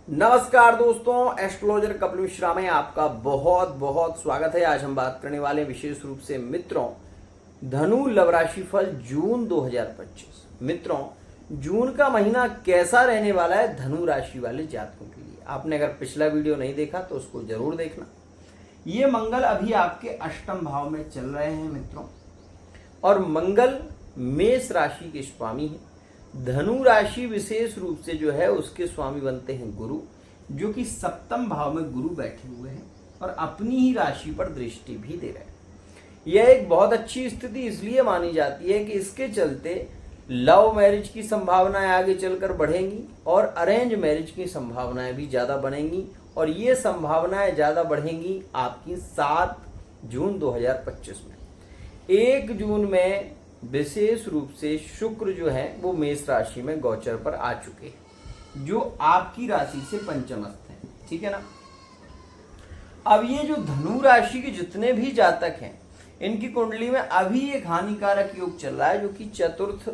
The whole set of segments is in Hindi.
नमस्कार दोस्तों, एस्ट्रोलॉजर कपिल मिश्रा में आपका बहुत बहुत स्वागत है। आज हम बात करने वाले विशेष रूप से मित्रों धनु लव राशि फल जून 2025। मित्रों जून का महीना कैसा रहने वाला है धनु राशि वाले जातकों के लिए। आपने अगर पिछला वीडियो नहीं देखा तो उसको जरूर देखना। ये मंगल अभी आपके अष्टम भाव में चल रहे हैं मित्रों, और मंगल मेष राशि के स्वामी है। धनु राशि विशेष रूप से जो है उसके स्वामी बनते हैं गुरु, जो कि सप्तम भाव में गुरु बैठे हुए हैं और अपनी ही राशि पर दृष्टि भी दे रहे हैं। यह एक बहुत अच्छी स्थिति इसलिए मानी जाती है कि इसके चलते लव मैरिज की संभावनाएं आगे चलकर बढ़ेंगी और अरेंज मैरिज की संभावनाएं भी ज्यादा बनेंगी, और ये संभावनाएं ज्यादा बढ़ेंगी आपकी 7 जून 2025 में। 1 जून में विशेष रूप से शुक्र जो है वो मेष राशि में गोचर पर आ चुके हैं, जो आपकी राशि से पंचमस्थ है। ठीक है ना। अब ये जो धनु राशि के जितने भी जातक हैं इनकी कुंडली में अभी एक हानिकारक योग चल रहा है, जो कि चतुर्थ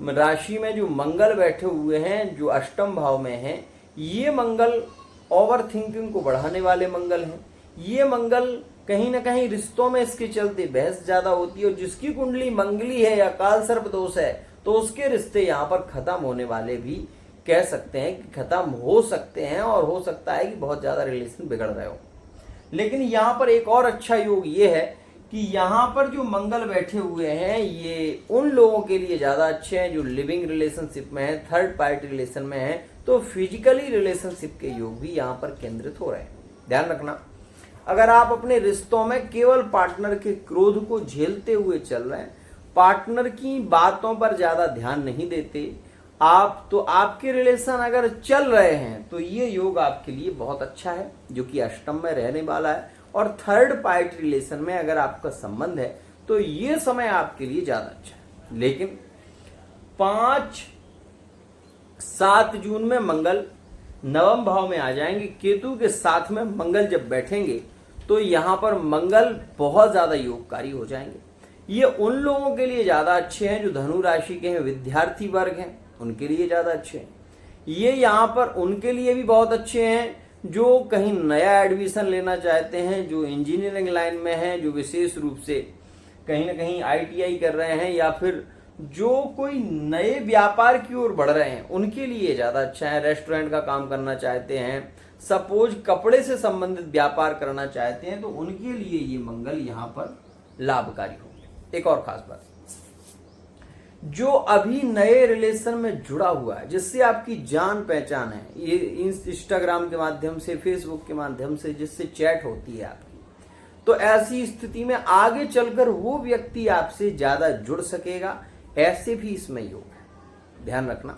राशि में जो मंगल बैठे हुए हैं, जो अष्टम भाव में हैं। ये मंगल ओवर थिंकिंग को बढ़ाने वाले मंगल हैं। ये मंगल कहीं ना कहीं रिश्तों में इसके चलते बहस ज्यादा होती है, और जिसकी कुंडली मंगली है या काल सर्प दोष है तो उसके रिश्ते यहाँ पर खत्म होने वाले भी कह सकते हैं कि खत्म हो सकते हैं, और हो सकता है कि बहुत ज्यादा रिलेशन बिगड़ रहे हो। लेकिन यहाँ पर एक और अच्छा योग ये है कि यहाँ पर जो मंगल बैठे हुए हैं ये उन लोगों के लिए ज्यादा अच्छे हैं जो लिविंग रिलेशनशिप में है, थर्ड पार्टी रिलेशन में है, तो फिजिकली रिलेशनशिप के योग भी यहाँ पर केंद्रित हो रहे हैं। ध्यान रखना, अगर आप अपने रिश्तों में केवल पार्टनर के क्रोध को झेलते हुए चल रहे हैं, पार्टनर की बातों पर ज्यादा ध्यान नहीं देते आप, तो आपके रिलेशन अगर चल रहे हैं तो ये योग आपके लिए बहुत अच्छा है, जो कि अष्टम में रहने वाला है। और थर्ड पार्टी रिलेशन में अगर आपका संबंध है तो ये समय आपके लिए ज्यादा अच्छा है। लेकिन 5-7 जून में मंगल नवम भाव में आ जाएंगे। केतु के साथ में मंगल जब बैठेंगे तो यहां पर मंगल बहुत ज्यादा योगकारी हो जाएंगे। ये उन लोगों के लिए ज्यादा अच्छे हैं जो धनु राशि के हैं, विद्यार्थी वर्ग हैं, उनके लिए ज्यादा अच्छे हैं। ये यहां पर उनके लिए भी बहुत अच्छे हैं जो कहीं नया एडमिशन लेना चाहते हैं, जो इंजीनियरिंग लाइन में हैं, जो विशेष रूप से कहीं ना कहीं ITI कर रहे हैं, या फिर जो कोई नए व्यापार की ओर बढ़ रहे हैं, उनके लिए ज्यादा अच्छा है। रेस्टोरेंट का काम करना चाहते हैं, सपोज कपड़े से संबंधित व्यापार करना चाहते हैं, तो उनके लिए ये मंगल यहाँ पर लाभकारी होंगे। एक और खास बात, जो अभी नए रिलेशन में जुड़ा हुआ है, जिससे आपकी जान पहचान है, ये इंस्टाग्राम के माध्यम से, फेसबुक के माध्यम से जिससे चैट होती है आपकी, तो ऐसी स्थिति में आगे चलकर वो व्यक्ति आपसे ज्यादा जुड़ सकेगा। ऐसे भी इसमें योग है, ध्यान रखना।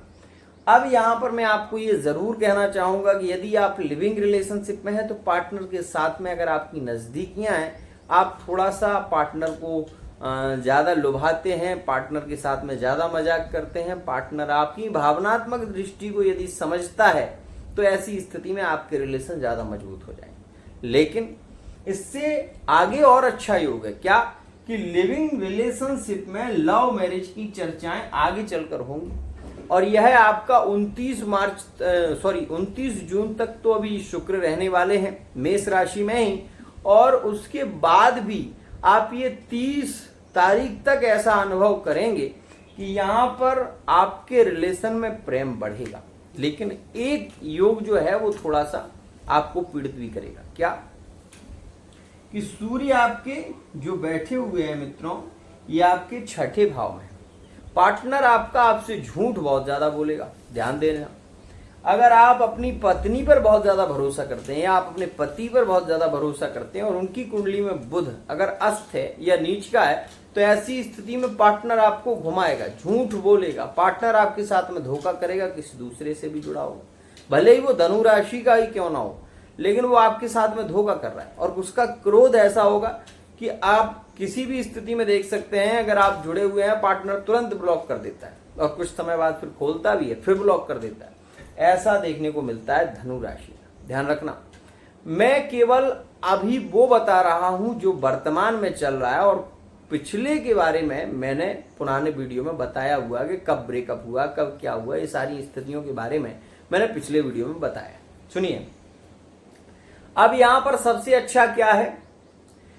अब यहां पर मैं आपको ये जरूर कहना चाहूंगा कि यदि आप लिविंग रिलेशनशिप में हैं तो पार्टनर के साथ में अगर आपकी नजदीकियां हैं, आप थोड़ा सा पार्टनर को ज्यादा लुभाते हैं, पार्टनर के साथ में ज्यादा मजाक करते हैं, पार्टनर आपकी भावनात्मक दृष्टि को यदि समझता है तो ऐसी स्थिति में आपके रिलेशन ज्यादा मजबूत हो जाएंगे। लेकिन इससे आगे और अच्छा योग है क्या कि लिविंग रिलेशनशिप में लव मैरिज की चर्चाएं आगे चलकर होंगी, और यह आपका 29 जून तक तो अभी शुक्र रहने वाले हैं मेष राशि में ही, और उसके बाद भी आप ये 30 तारीख तक ऐसा अनुभव करेंगे कि यहाँ पर आपके रिलेशन में प्रेम बढ़ेगा। लेकिन एक योग जो है वो थोड़ा सा आपको पीड़ित भी करेगा। क्या कि सूर्य आपके जो बैठे हुए हैं मित्रों, ये आपके छठे भाव में। पार्टनर आपका आपसे झूठ बहुत ज्यादा बोलेगा, ध्यान देना। अगर आप अपनी पत्नी पर बहुत ज्यादा भरोसा करते हैं या आप अपने पति पर बहुत ज्यादा भरोसा करते हैं और उनकी कुंडली में बुध अगर अस्त है या नीच का है, तो ऐसी स्थिति में पार्टनर आपको घुमाएगा, झूठ बोलेगा, पार्टनर आपके साथ में धोखा करेगा, किसी दूसरे से भी जुड़ा होगा, भले ही वो धनु राशि का ही क्यों ना हो, लेकिन वो आपके साथ में धोखा कर रहा है। और उसका क्रोध ऐसा होगा कि आप किसी भी स्थिति में देख सकते हैं, अगर आप जुड़े हुए हैं, पार्टनर तुरंत ब्लॉक कर देता है और कुछ समय बाद फिर खोलता भी है, फिर ब्लॉक कर देता है। ऐसा देखने को मिलता है धनु राशि का। ध्यान रखना, मैं केवल अभी वो बता रहा हूं जो वर्तमान में चल रहा है, और पिछले के बारे में मैंने पुराने वीडियो में बताया हुआ कि कब ब्रेकअप हुआ, कब क्या हुआ, ये सारी स्थितियों के बारे में मैंने पिछले वीडियो में बताया। सुनिए, अब यहां पर सबसे अच्छा क्या है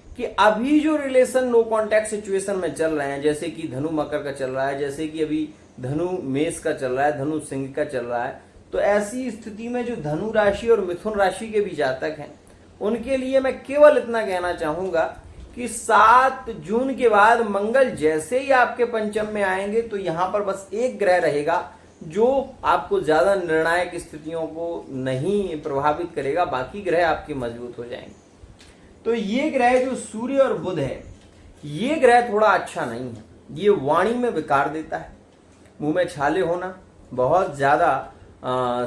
कि अभी जो रिलेशन नो कॉन्टैक्ट सिचुएशन में चल रहे हैं, जैसे कि धनु मकर का चल रहा है, जैसे कि अभी धनु मेष का चल रहा है, धनु सिंह का चल रहा है, तो ऐसी स्थिति में जो धनु राशि और मिथुन राशि के भी जातक हैं उनके लिए मैं केवल इतना कहना चाहूंगा कि 7 जून के बाद मंगल जैसे ही आपके पंचम में आएंगे तो यहां पर बस एक ग्रह रहेगा जो आपको ज्यादा निर्णायक स्थितियों को नहीं प्रभावित करेगा, बाकी ग्रह आपके मजबूत हो जाएंगे। तो ये ग्रह जो सूर्य और बुध है, ये ग्रह थोड़ा अच्छा नहीं है। ये वाणी में विकार देता है, मुंह में छाले होना, बहुत ज्यादा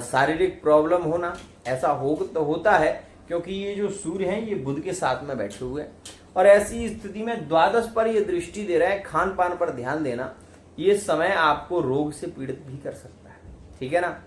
शारीरिक प्रॉब्लम होना, ऐसा होता है क्योंकि ये जो सूर्य हैं ये बुध के साथ में बैठे हुए हैं। और ऐसी स्थिति में द्वादश पर ये दृष्टि दे रहा है, खान पान पर ध्यान देना, ये समय आपको रोग से पीड़ित भी कर सकता है, ठीक है ना।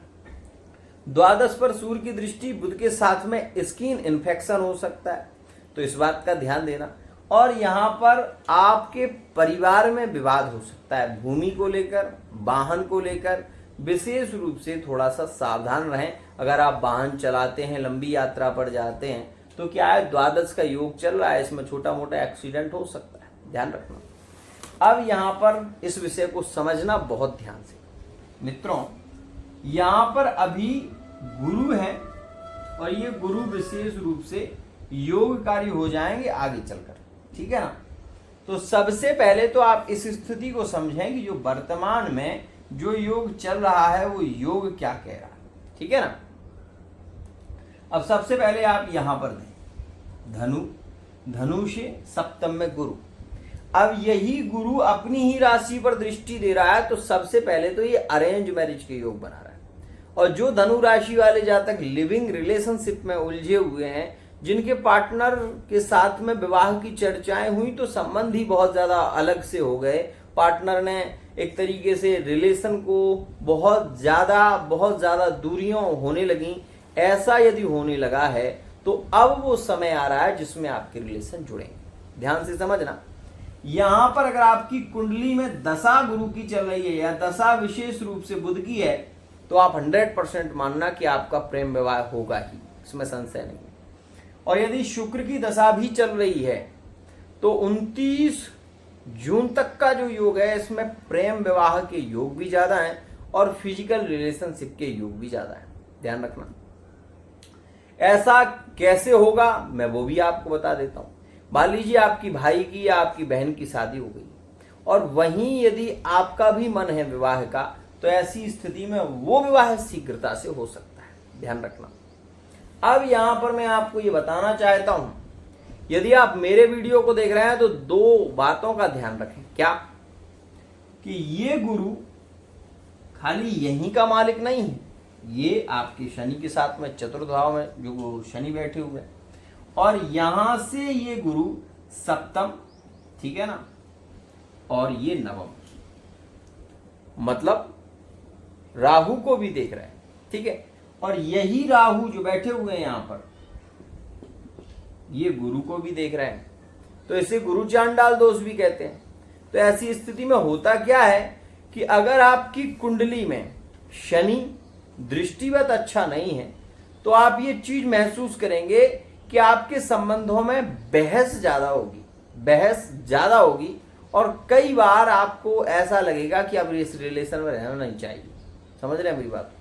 द्वादश पर सूर्य की दृष्टि, बुध के साथ में स्किन इन्फेक्शन हो सकता है, तो इस बात का ध्यान देना। और यहाँ पर आपके परिवार में विवाद हो सकता है, भूमि को लेकर, वाहन को लेकर विशेष रूप से थोड़ा सा सावधान रहें। अगर आप वाहन चलाते हैं, लंबी यात्रा पर जाते हैं, तो क्या है, द्वादश का योग चल रहा है, इसमें छोटा मोटा एक्सीडेंट हो सकता है, ध्यान रखना। अब यहाँ पर इस विषय को समझना बहुत ध्यान से मित्रों। यहाँ पर अभी गुरु है और ये गुरु विशेष रूप से योगकारी हो जाएंगे आगे चलकर, ठीक है ना। तो सबसे पहले तो आप इस स्थिति को समझें कि जो वर्तमान में जो योग चल रहा है वो योग क्या कह रहा है, ठीक है ना। अब सबसे पहले आप यहां पर दें धनु से सप्तम में गुरु। अब यही गुरु अपनी ही राशि पर दृष्टि दे रहा है, तो सबसे पहले तो ये अरेंज मैरिज के योग बना रहा है। और जो धनु राशि वाले जातक लिविंग रिलेशनशिप में उलझे हुए हैं, जिनके पार्टनर के साथ में विवाह की चर्चाएं हुई तो संबंध ही बहुत ज्यादा अलग से हो गए, पार्टनर ने एक तरीके से रिलेशन को बहुत ज्यादा दूरियां होने लगी, ऐसा यदि होने लगा है तो अब वो समय आ रहा है जिसमें आपके रिलेशन जुड़ेंगे। ध्यान से समझना, यहां पर अगर आपकी कुंडली में दशा गुरु की चल रही है या दशा विशेष रूप से बुध की है, तो आप 100% मानना कि आपका प्रेम विवाह होगा ही, इसमें संशय नहीं। और यदि शुक्र की दशा भी चल रही है तो 29 जून तक का जो योग है इसमें प्रेम विवाह के योग भी ज्यादा हैं और फिजिकल रिलेशनशिप के योग भी ज्यादा हैं, ध्यान रखना। ऐसा कैसे होगा मैं वो भी आपको बता देता हूं। मान लीजिए आपकी भाई की या आपकी बहन की शादी हो गई और वहीं यदि आपका भी मन है विवाह का, तो ऐसी स्थिति में वो विवाह शीघ्रता से हो सकता है, ध्यान रखना। अब यहां पर मैं आपको ये बताना चाहता हूं, यदि आप मेरे वीडियो को देख रहे हैं तो 2 बातों का ध्यान रखें। क्या कि ये गुरु खाली यहीं का मालिक नहीं है, ये आपके शनि के साथ में चतुर्थ भाव में जो शनि बैठे हुए हैं, और यहां से ये गुरु सप्तम, ठीक है ना, और ये नवम, मतलब राहु को भी देख रहे हैं, ठीक है। और यही राहु जो बैठे हुए हैं यहां पर, ये गुरु को भी देख रहे हैं, तो इसे गुरु चांडाल दोष भी कहते हैं। तो ऐसी स्थिति में होता क्या है कि अगर आपकी कुंडली में शनि दृष्टिवत अच्छा नहीं है तो आप ये चीज महसूस करेंगे कि आपके संबंधों में बहस ज्यादा होगी और कई बार आपको ऐसा लगेगा कि अब इस रिलेशन में रहना नहीं चाहिए। समझ रहे हैं मेरी बात?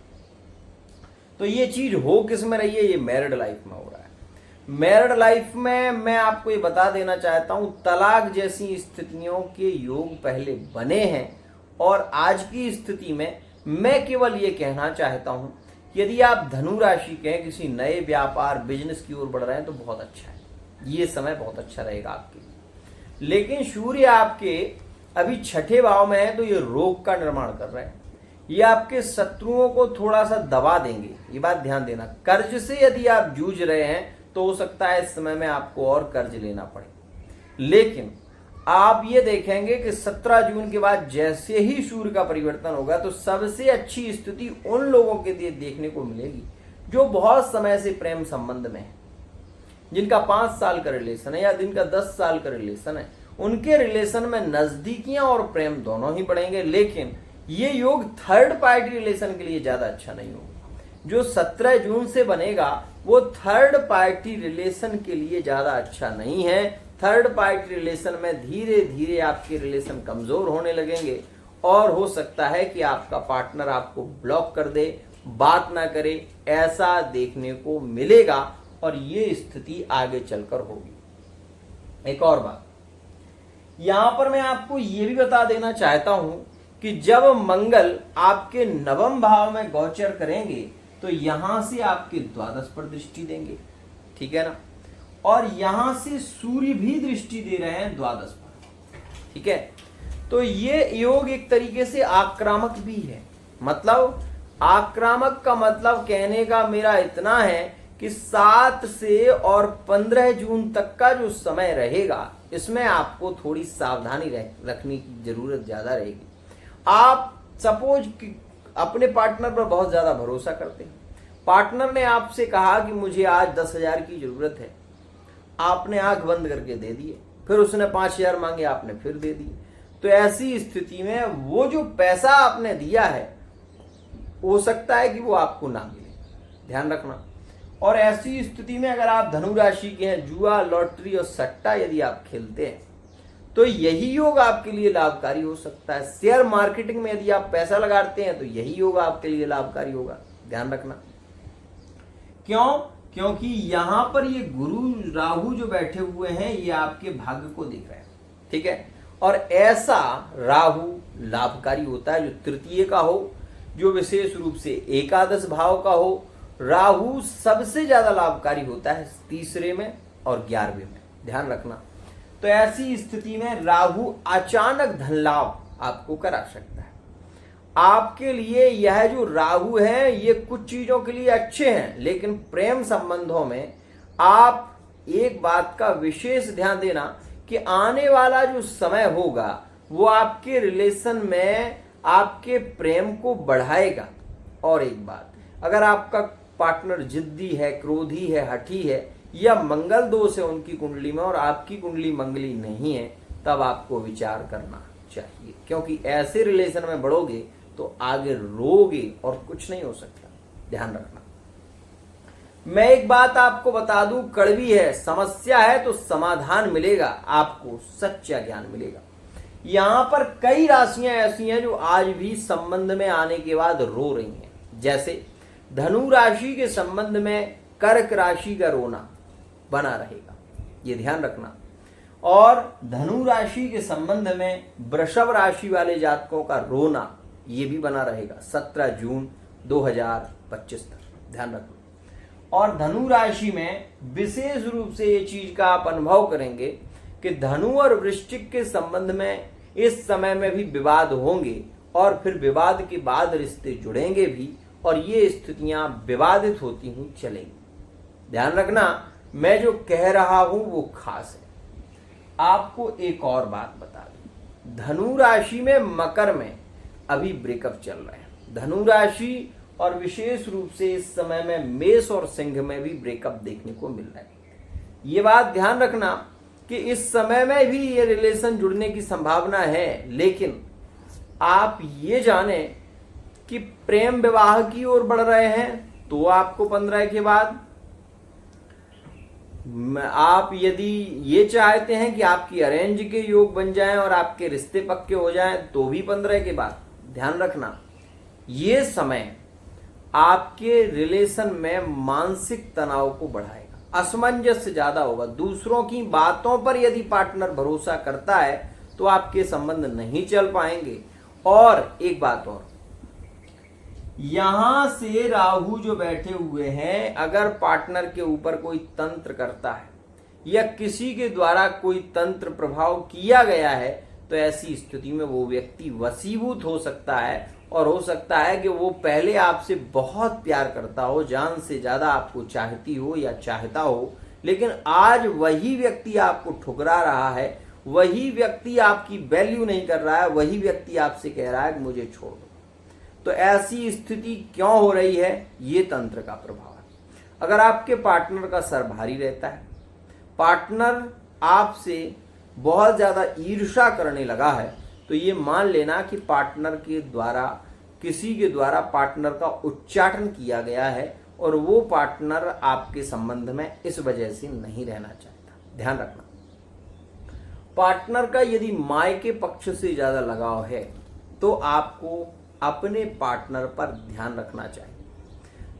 तो ये चीज हो किस में रही है, ये मैरिड लाइफ में हो रहा है। मैरिड लाइफ में मैं आपको ये बता देना चाहता हूं, तलाक जैसी स्थितियों के योग पहले बने हैं और आज की स्थिति में मैं केवल ये कहना चाहता हूं, यदि आप धनु राशि के हैं, किसी नए व्यापार बिजनेस की ओर बढ़ रहे हैं तो बहुत अच्छा है, ये समय बहुत अच्छा रहेगा आपके लिए। लेकिन सूर्य आपके अभी 6ठे भाव में है तो ये रोग का निर्माण कर रहे हैं, ये आपके शत्रुओं को थोड़ा सा दबा देंगे, ये बात ध्यान देना। कर्ज से यदि आप जूझ रहे हैं तो हो सकता है इस समय में आपको और कर्ज लेना पड़े, लेकिन आप ये देखेंगे कि 17 जून के बाद जैसे ही सूर्य का परिवर्तन होगा तो सबसे अच्छी स्थिति उन लोगों के लिए देखने को मिलेगी जो बहुत समय से प्रेम संबंध में है, जिनका 5 साल का रिलेशन है या जिनका 10 साल का रिलेशन है। उनके रिलेशन में नजदीकियां और प्रेम दोनों ही बढ़ेंगे, लेकिन ये योग थर्ड पार्टी रिलेशन के लिए ज्यादा अच्छा नहीं होगा। जो 17 जून से बनेगा वो थर्ड पार्टी रिलेशन के लिए ज्यादा अच्छा नहीं है। थर्ड पार्टी रिलेशन में धीरे धीरे आपके रिलेशन कमजोर होने लगेंगे और हो सकता है कि आपका पार्टनर आपको ब्लॉक कर दे, बात ना करे, ऐसा देखने को मिलेगा और ये स्थिति आगे चलकर होगी। एक और बात यहां पर मैं आपको ये भी बता देना चाहता हूं कि जब मंगल आपके नवम भाव में गोचर करेंगे तो यहां से आपके द्वादश पर दृष्टि देंगे, ठीक है ना, और यहां से सूर्य भी दृष्टि दे रहे हैं द्वादश पर, ठीक है। तो ये योग एक तरीके से आक्रामक भी है। मतलब आक्रामक का मतलब कहने का मेरा इतना है कि 7 से और 15 जून तक का जो समय रहेगा इसमें आपको थोड़ी सावधानी रखने की जरूरत ज्यादा रहेगी। आप सपोज कि अपने पार्टनर पर बहुत ज्यादा भरोसा करते हैं, पार्टनर ने आपसे कहा कि मुझे आज 10,000 की जरूरत है, आपने आंख बंद करके दे दिए, फिर उसने 5,000 मांगे, आपने फिर दे दिए। तो ऐसी स्थिति में वो जो पैसा आपने दिया है हो सकता है कि वो आपको ना मिले, ध्यान रखना। और ऐसी स्थिति में अगर आप धनु राशि के हैं, जुआ, लॉटरी और सट्टा यदि आप खेलते हैं तो यही योग आपके लिए लाभकारी हो सकता है। शेयर मार्केटिंग में यदि आप पैसा लगाते हैं तो यही योग आपके लिए लाभकारी होगा, ध्यान रखना। क्यों? क्योंकि यहां पर ये गुरु राहु जो बैठे हुए हैं ये आपके भाग्य को देख रहे हैं, ठीक है। और ऐसा राहु लाभकारी होता है जो तृतीय का हो, जो विशेष रूप से एकादश भाव का हो। राहु सबसे ज्यादा लाभकारी होता है तीसरे में और 11वें में, ध्यान रखना। तो ऐसी स्थिति में राहु अचानक धन लाभ आपको करा सकता है। आपके लिए यह जो राहु है ये कुछ चीजों के लिए अच्छे हैं, लेकिन प्रेम संबंधों में आप एक बात का विशेष ध्यान देना कि आने वाला जो समय होगा वो आपके रिलेशन में आपके प्रेम को बढ़ाएगा। और एक बात, अगर आपका पार्टनर जिद्दी है, क्रोधी है, हठी है या मंगल दोष है उनकी कुंडली में और आपकी कुंडली मंगली नहीं है, तब आपको विचार करना चाहिए, क्योंकि ऐसे रिलेशन में बढ़ोगे तो आगे रोगे और कुछ नहीं हो सकता, ध्यान रखना। मैं एक बात आपको बता दूं, कड़वी है, समस्या है तो समाधान मिलेगा, आपको सच्चा ज्ञान मिलेगा। यहां पर कई राशियां ऐसी हैं जो आज भी संबंध में आने के बाद रो रही हैं। जैसे धनु राशि के संबंध में कर्क राशि का रोना बना रहेगा, ये ध्यान रखना। और धनु राशि के संबंध में वृषभ राशि वाले जातकों का रोना ये भी बना रहेगा 17 जून 2025 तक, ध्यान रखना। और धनु राशि में विशेष रूप से ये चीज का आप अनुभव करेंगे कि धनु और वृश्चिक के संबंध में इस समय में भी विवाद होंगे और फिर विवाद के बाद रिश्ते जुड़ेंगे भी, और ये स्थितियां विवादित होती हुई चलेंगी, ध्यान रखना। मैं जो कह रहा हूं वो खास है। आपको एक और बात बता दूं, धनु राशि में मकर में अभी ब्रेकअप चल रहे हैं। धनु राशि और विशेष रूप से इस समय में मेष और सिंह में भी ब्रेकअप देखने को मिल रहा है। ये बात ध्यान रखना कि इस समय में भी ये रिलेशन जुड़ने की संभावना है, लेकिन आप ये जाने कि प्रेम विवाह की ओर बढ़ रहे हैं तो आपको 15 के बाद, आप यदि ये चाहते हैं कि आपकी अरेंज के योग बन जाएं और आपके रिश्ते पक्के हो जाएं तो भी 15 के बाद, ध्यान रखना। ये समय आपके रिलेशन में मानसिक तनाव को बढ़ाएगा, असमंजस ज्यादा होगा। दूसरों की बातों पर यदि पार्टनर भरोसा करता है तो आपके संबंध नहीं चल पाएंगे। और एक बात और, यहां से राहु जो बैठे हुए हैं, अगर पार्टनर के ऊपर कोई तंत्र करता है या किसी के द्वारा कोई तंत्र प्रभाव किया गया है तो ऐसी स्थिति में वो व्यक्ति वशीभूत हो सकता है, और हो सकता है कि वो पहले आपसे बहुत प्यार करता हो, जान से ज्यादा आपको चाहती हो या चाहता हो, लेकिन आज वही व्यक्ति आपको ठुकरा रहा है, वही व्यक्ति आपकी वैल्यू नहीं कर रहा है, वही व्यक्ति आपसे कह रहा है कि मुझे छोड़ दो। तो ऐसी स्थिति क्यों हो रही है? ये तंत्र का प्रभाव है। अगर आपके पार्टनर का सर भारी रहता है, पार्टनर आपसे बहुत ज्यादा ईर्ष्या करने लगा है, तो ये मान लेना कि पार्टनर के द्वारा किसी के द्वारा पार्टनर का उच्चाटन किया गया है और वो पार्टनर आपके संबंध में इस वजह से नहीं रहना चाहता। ध्यान रखना, पार्टनर का यदि मायके पक्ष से ज्यादा लगाव है तो आपको अपने पार्टनर पर ध्यान रखना चाहिए।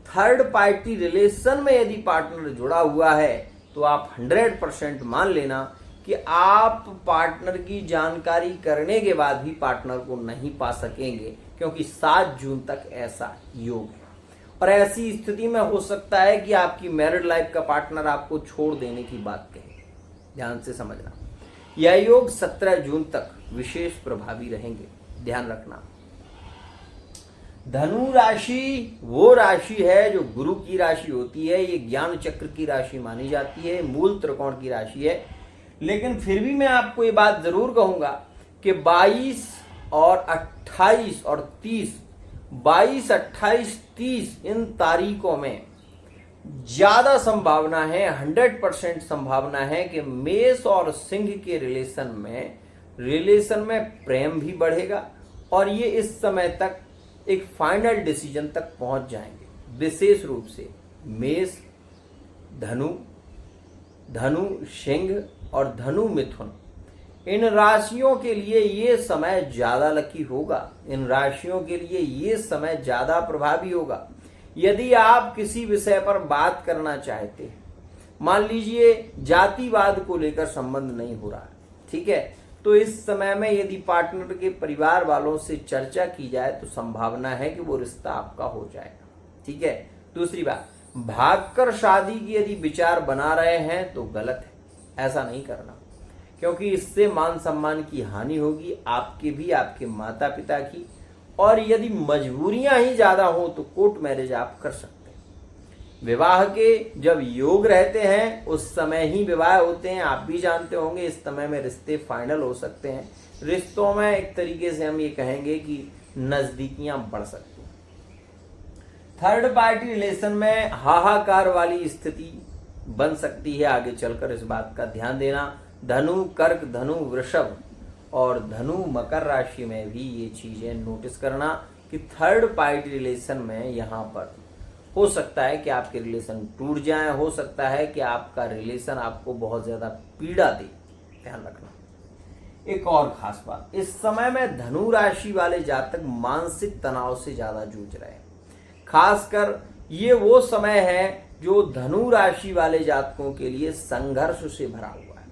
थर्ड पार्टी रिलेशन में यदि पार्टनर जुड़ा हुआ है तो आप 100% मान लेना कि आप पार्टनर की जानकारी करने के बाद भी पार्टनर को नहीं पा सकेंगे, क्योंकि 7 जून तक ऐसा योग है। और ऐसी स्थिति में हो सकता है कि आपकी मैरिड लाइफ का पार्टनर आपको छोड़ देने की बात कहे। ध्यान से समझना, यह योग 17 जून तक विशेष प्रभावी रहेंगे। ध्यान रखना, धनु राशि वो राशि है जो गुरु की राशि होती है। ये ज्ञान चक्र की राशि मानी जाती है, मूल त्रिकोण की राशि है। लेकिन फिर भी मैं आपको ये बात जरूर कहूंगा कि 22 और 28 और 30, 22, 28, 30 इन तारीखों में ज्यादा संभावना है, 100% संभावना है कि मेष और सिंह के रिलेशन में प्रेम भी बढ़ेगा और ये इस समय तक एक फाइनल डिसीजन तक पहुंच जाएंगे। विशेष रूप से मेष, धनु सिंह और धनु मिथुन, इन राशियों के लिए ये समय ज्यादा लकी होगा। इन राशियों के लिए ये समय ज्यादा प्रभावी होगा। यदि आप किसी विषय पर बात करना चाहते हैं, मान लीजिए जातिवाद को लेकर संबंध नहीं हो रहा है, ठीक है, तो इस समय में यदि पार्टनर के परिवार वालों से चर्चा की जाए तो संभावना है कि वो रिश्ता आपका हो जाएगा। ठीक है। दूसरी बात, भागकर शादी की यदि विचार बना रहे हैं तो गलत है, ऐसा नहीं करना, क्योंकि इससे मान सम्मान की हानि होगी, आपके भी, आपके माता पिता की। और यदि मजबूरियां ही ज्यादा हो तो कोर्ट मैरिज आप कर सकते हैं। विवाह के जब योग रहते हैं उस समय ही विवाह होते हैं। आप भी जानते होंगे इस समय में रिश्ते फाइनल हो सकते हैं। रिश्तों में एक तरीके से हम ये कहेंगे कि नजदीकियां बढ़ सकती हैं। थर्ड पार्टी रिलेशन में हाहाकार वाली स्थिति बन सकती है आगे चलकर, इस बात का ध्यान देना। धनु, कर्क, धनु, वृषभ और धनु मकर राशि में भी ये चीजें नोटिस करना कि थर्ड पार्टी रिलेशन में यहाँ पर हो सकता है कि आपके रिलेशन टूट जाए, हो सकता है कि आपका रिलेशन आपको बहुत ज्यादा पीड़ा दे। ध्यान रखना। एक और खास बात, इस समय में धनु राशि वाले जातक मानसिक तनाव से ज्यादा जूझ रहे हैं। खासकर ये वो समय है जो धनु राशि वाले जातकों के लिए संघर्ष से भरा हुआ है।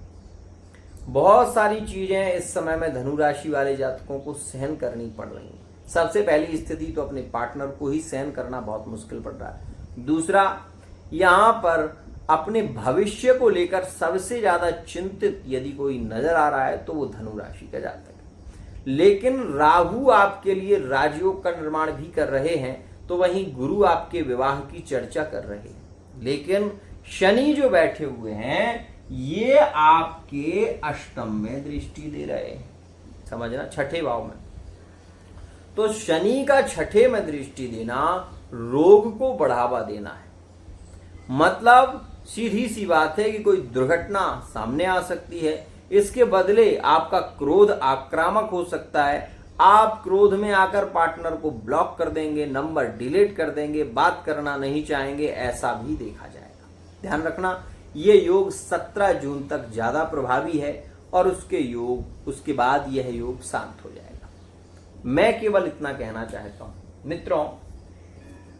बहुत सारी चीजें इस समय में धनु राशि वाले जातकों को सहन करनी पड़ रही हैं। सबसे पहली स्थिति तो अपने पार्टनर को ही सहन करना बहुत मुश्किल पड़ रहा है। दूसरा, यहाँ पर अपने भविष्य को लेकर सबसे ज्यादा चिंतित यदि कोई नजर आ रहा है तो वो धनु राशि का जातक है। लेकिन राहु आपके लिए राजयोग का निर्माण भी कर रहे हैं, तो वहीं गुरु आपके विवाह की चर्चा कर रहे हैं। लेकिन शनि जो बैठे हुए हैं ये आपके अष्टम में दृष्टि दे रहे हैं, समझना, छठे भाव में। तो शनि का छठे में दृष्टि देना रोग को बढ़ावा देना है। मतलब सीधी सी बात है कि कोई दुर्घटना सामने आ सकती है, इसके बदले आपका क्रोध आक्रामक हो सकता है। आप क्रोध में आकर पार्टनर को ब्लॉक कर देंगे, नंबर डिलीट कर देंगे, बात करना नहीं चाहेंगे, ऐसा भी देखा जाएगा। ध्यान रखना, ये योग 17 जून तक ज्यादा प्रभावी है और उसके बाद यह योग शांत हो जाएगा। मैं केवल इतना कहना चाहता हूं मित्रों,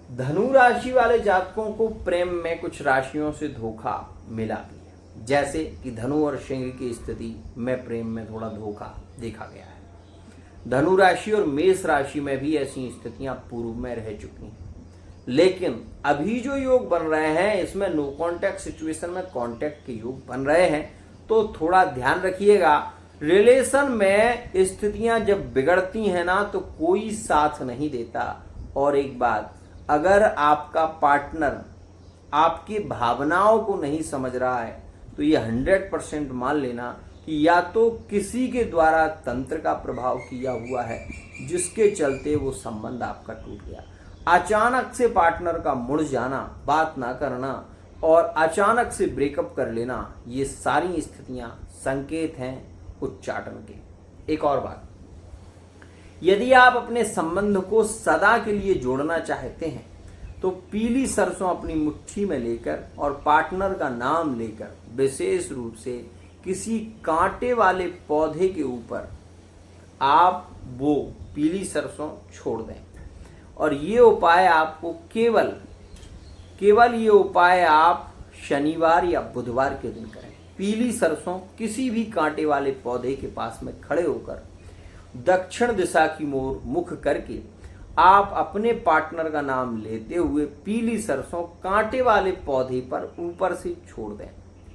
धनु राशि वाले जातकों को प्रेम में कुछ राशियों से धोखा मिला भी है, जैसे कि धनु और सिंह की स्थिति में प्रेम में थोड़ा धोखा देखा गया है। धनु राशि और मेष राशि में भी ऐसी स्थितियां पूर्व में रह चुकी हैं। लेकिन अभी जो योग बन रहे हैं इसमें नो कॉन्टैक्ट सिचुएशन में कॉन्टैक्ट के योग बन रहे हैं, तो थोड़ा ध्यान रखिएगा। रिलेशन में स्थितियां जब बिगड़ती हैं ना तो कोई साथ नहीं देता। और एक बात, अगर आपका पार्टनर आपकी भावनाओं को नहीं समझ रहा है तो ये 100% मान लेना कि या तो किसी के द्वारा तंत्र का प्रभाव किया हुआ है जिसके चलते वो संबंध आपका टूट गया। अचानक से पार्टनर का मुड़ जाना, बात ना करना और अचानक से ब्रेकअप कर लेना, ये सारी स्थितियां संकेत हैं उच्चाटन के। एक और बात, यदि आप अपने संबंध को सदा के लिए जोड़ना चाहते हैं तो पीली सरसों अपनी मुट्ठी में लेकर और पार्टनर का नाम लेकर विशेष रूप से किसी कांटे वाले पौधे के ऊपर आप वो पीली सरसों छोड़ दें। और ये उपाय आपको केवल ये उपाय आप शनिवार या बुधवार के दिन करें। पीली सरसों किसी भी कांटे वाले पौधे के पास में खड़े होकर दक्षिण दिशा की ओर मुख करके आप अपने पार्टनर का नाम लेते हुए पीली सरसों कांटे वाले पौधे पर ऊपर से छोड़ दें।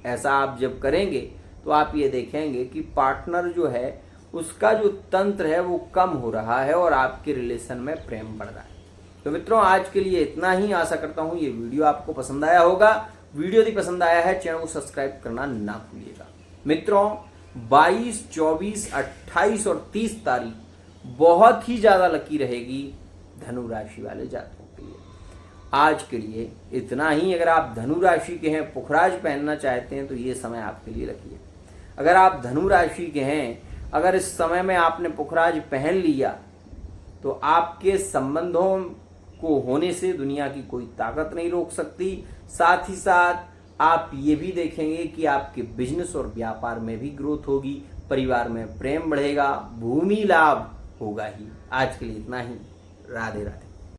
ऐसा आप जब करेंगे तो आप ये देखेंगे कि पार्टनर जो है उसका जो तंत्र है वो कम हो रहा है और आपके रिलेशन में प्रेम बढ़ रहा है। तो मित्रों, आज के लिए इतना ही। आशा करता हूँ ये वीडियो आपको पसंद आया होगा। वीडियो यदि पसंद आया है चैनल को सब्सक्राइब करना ना भूलिएगा। मित्रों, 22, 24, 28 और 30 तारीख बहुत ही ज्यादा लकी रहेगी धनु राशि वाले जातकों के लिए। आज के लिए इतना ही। अगर आप धनु राशि के हैं, पुखराज पहनना चाहते हैं तो ये समय आपके लिए लकी है। अगर आप धनु राशि के हैं, अगर इस समय में आपने पुखराज पहन लिया तो आपके संबंधों को होने से दुनिया की कोई ताकत नहीं रोक सकती। साथ ही साथ आप ये भी देखेंगे कि आपके बिजनेस और व्यापार में भी ग्रोथ होगी, परिवार में प्रेम बढ़ेगा, भूमि लाभ होगा ही। आज के लिए इतना ही। राधे राधे।